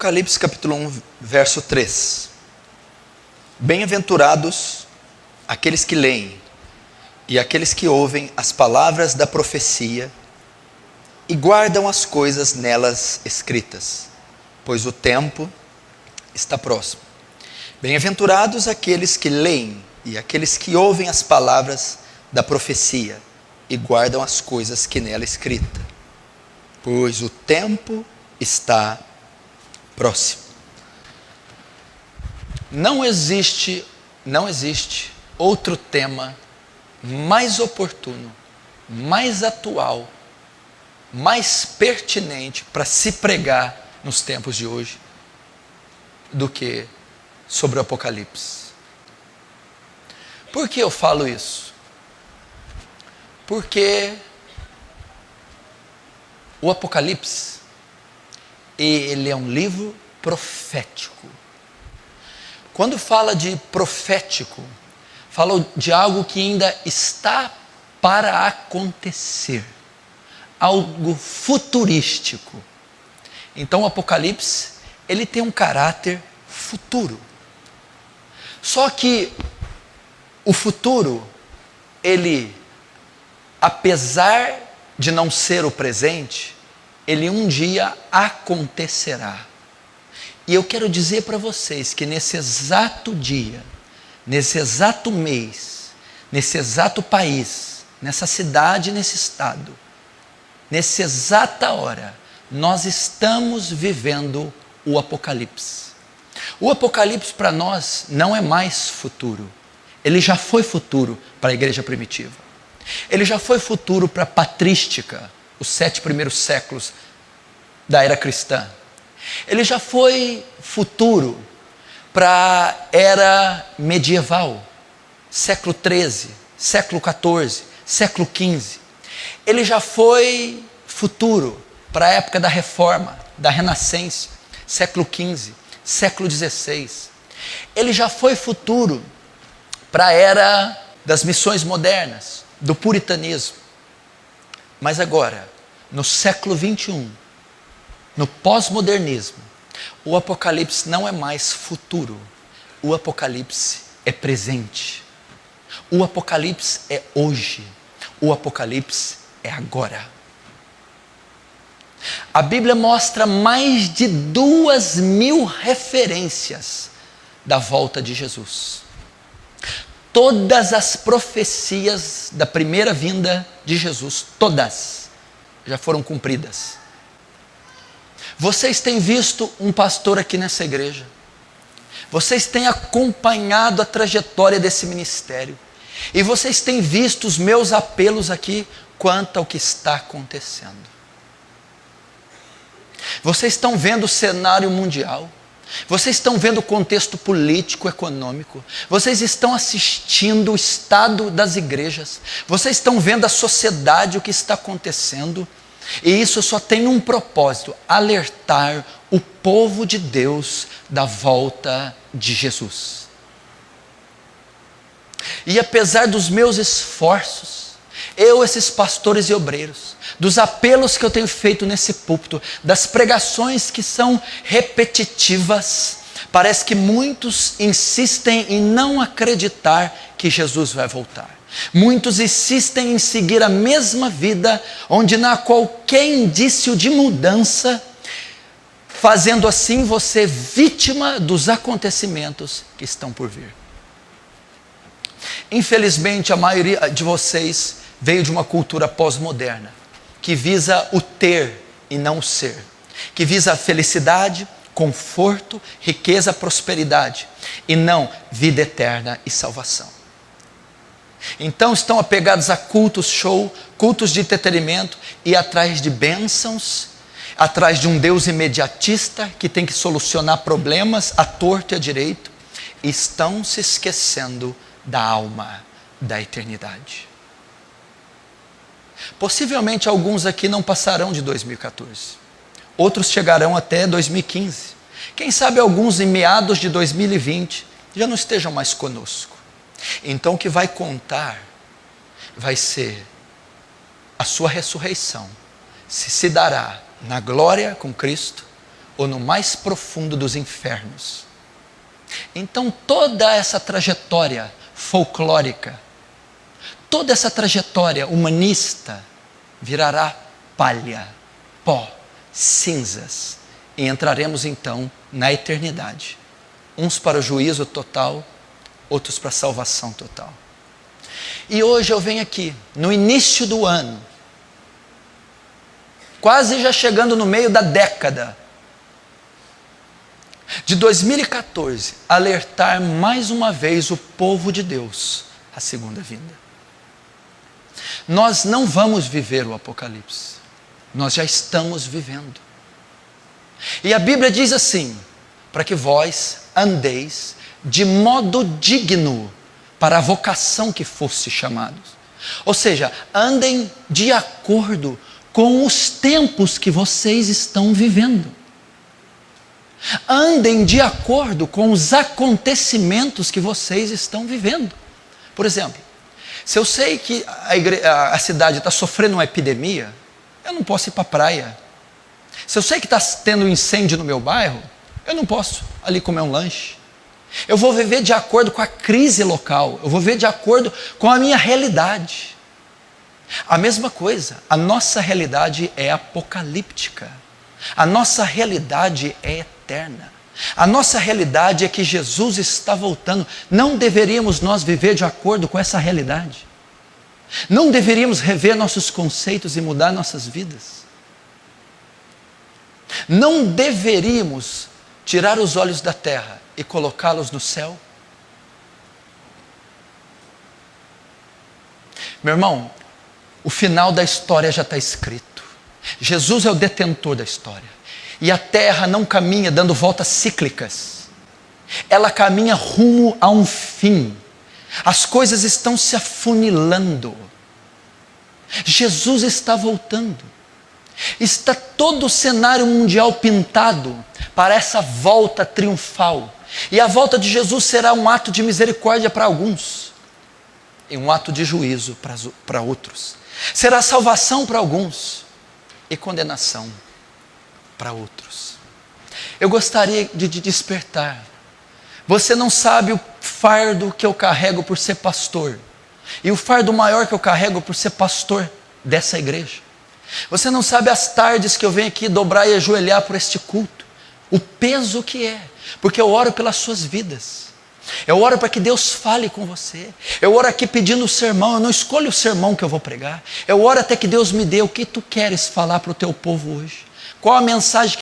Apocalipse capítulo 1, verso 3. Bem-aventurados aqueles que leem e aqueles que ouvem as palavras da profecia e guardam as coisas nelas escritas, pois o tempo está próximo. Bem-aventurados aqueles que leem e aqueles que ouvem as palavras da profecia e guardam as coisas que nela escrita, pois o tempo está próximo. Não existe outro tema mais oportuno, mais atual, mais pertinente para se pregar nos tempos de hoje do que sobre o Apocalipse. Por que eu falo isso? Porque o Apocalipse, ele é um livro profético. Quando fala de profético, fala de algo que ainda está para acontecer, algo futurístico. Então o Apocalipse, ele tem um caráter futuro. Só que o futuro, ele, apesar de não ser o presente, ele um dia acontecerá. E eu quero dizer para vocês que nesse exato dia, nesse exato mês, nesse exato país, nessa cidade, nesse estado, nessa exata hora, nós estamos vivendo o Apocalipse. O Apocalipse para nós não é mais futuro. Ele já foi futuro para a igreja primitiva. Ele já foi futuro para a patrística, os 7 primeiros séculos da era cristã. Ele já foi futuro para a era medieval, século 13, século 14, século 15. Ele já foi futuro para a época da Reforma, da Renascença, século 15, século 16. Ele já foi futuro para a era das missões modernas, do puritanismo. Mas agora, no século 21, no pós-modernismo, o Apocalipse não é mais futuro. O Apocalipse é presente. O Apocalipse é hoje. O Apocalipse é agora. A Bíblia mostra mais de 2.000 referências da volta de Jesus. Todas as profecias da primeira vinda de Jesus, todas, já foram cumpridas. Vocês têm visto um pastor aqui nessa igreja. Vocês têm acompanhado a trajetória desse ministério. E vocês têm visto os meus apelos aqui quanto ao que está acontecendo. Vocês estão vendo o cenário mundial. Vocês estão vendo o contexto político, econômico. Vocês estão assistindo o estado das igrejas. Vocês estão vendo a sociedade, o que está acontecendo. E isso só tem um propósito: alertar o povo de Deus da volta de Jesus. E apesar dos meus esforços, esses pastores e obreiros, dos apelos que eu tenho feito nesse púlpito, das pregações que são repetitivas, parece que muitos insistem em não acreditar que Jesus vai voltar. Muitos insistem em seguir a mesma vida, onde não há qualquer indício de mudança, fazendo assim você vítima dos acontecimentos que estão por vir. Infelizmente, a maioria de vocês veio de uma cultura pós-moderna, que visa o ter e não o ser, que visa a felicidade, conforto, riqueza, prosperidade, e não vida eterna e salvação. Então estão apegados a cultos show, cultos de entretenimento e atrás de bênçãos, atrás de um Deus imediatista que tem que solucionar problemas à torto e à direito, e estão se esquecendo da alma, da eternidade. Possivelmente alguns aqui não passarão de 2014. Outros chegarão até 2015. Quem sabe alguns em meados de 2020 já não estejam mais conosco. Então o que vai contar vai ser a sua ressurreição. Se dará na glória com Cristo ou no mais profundo dos infernos. Então toda essa trajetória folclórica, toda essa trajetória humanista virará palha, pó, cinzas, e entraremos então na eternidade. Uns para o juízo total, outros para a salvação total. E hoje eu venho aqui, no início do ano, quase já chegando no meio da década de 2014, alertar mais uma vez o povo de Deus à segunda vinda. Nós não vamos viver o Apocalipse, nós já estamos vivendo. E a Bíblia diz assim: para que vós andeis de modo digno para a vocação que foste chamados. Ou seja, andem de acordo com os tempos que vocês estão vivendo. Andem de acordo com os acontecimentos que vocês estão vivendo. Por exemplo, se eu sei que a cidade está sofrendo uma epidemia, eu não posso ir para a praia. Se eu sei que está tendo um incêndio no meu bairro, eu não posso ali comer um lanche. Eu vou viver de acordo com a crise local, eu vou viver de acordo com a minha realidade. A mesma coisa, a nossa realidade é apocalíptica. A nossa realidade é eterna. A nossa realidade é que Jesus está voltando. Não deveríamos nós viver de acordo com essa realidade? Não deveríamos rever nossos conceitos e mudar nossas vidas? Não deveríamos tirar os olhos da terra e colocá-los no céu? Meu irmão, o final da história já está escrito. Jesus é o detentor da história. E a terra não caminha dando voltas cíclicas. Ela caminha rumo a um fim. As coisas estão se afunilando. Jesus está voltando. Está todo o cenário mundial pintado para essa volta triunfal. E a volta de Jesus será um ato de misericórdia para alguns e um ato de juízo para outros. Será salvação para alguns e condenação para outros. Eu gostaria de te despertar. Você não sabe o fardo que eu carrego por ser pastor, e o fardo maior que eu carrego por ser pastor dessa igreja. Você não sabe as tardes que eu venho aqui dobrar e ajoelhar por este culto, o peso que é, porque eu oro pelas suas vidas. Eu oro para que Deus fale com você. Eu oro aqui pedindo o sermão. Eu não escolho o sermão que eu vou pregar. Eu oro até que Deus me dê o que tu queres falar para o teu povo hoje. Qual a mensagem